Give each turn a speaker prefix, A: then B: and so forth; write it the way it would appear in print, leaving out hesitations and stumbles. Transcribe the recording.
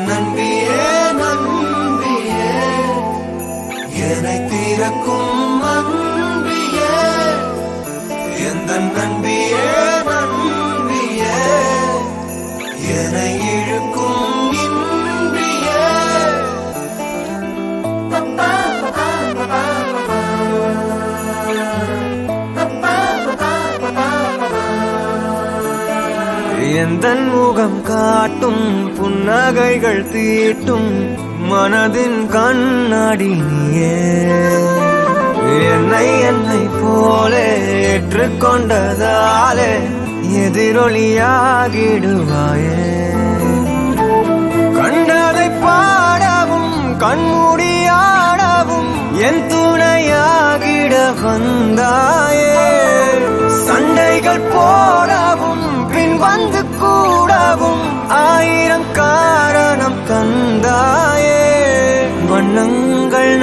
A: நன்பியே நன்பியே என்னை தீரக்கும் அன்பியே எந்த நன்பியே நன்பியே என்னை இழுக்கும் இன்பியே எந்தன் முகம் காட்டும் புன்னகைகள் தீட்டும் மனதின் கண்ணாடி நீயே என்னை போலே ஏற்றுக்கொண்டதாலே எதிரொலியாகிடுவாயே கண்டதை பாடவும் கண்மூடியாடவும் என் துணையாகிட வந்தாயே சண்டைகள் போடவும் பின் வந்து கூடவும் ஆயிரம் காரணம் தந்தாயே வண்ணங்கள்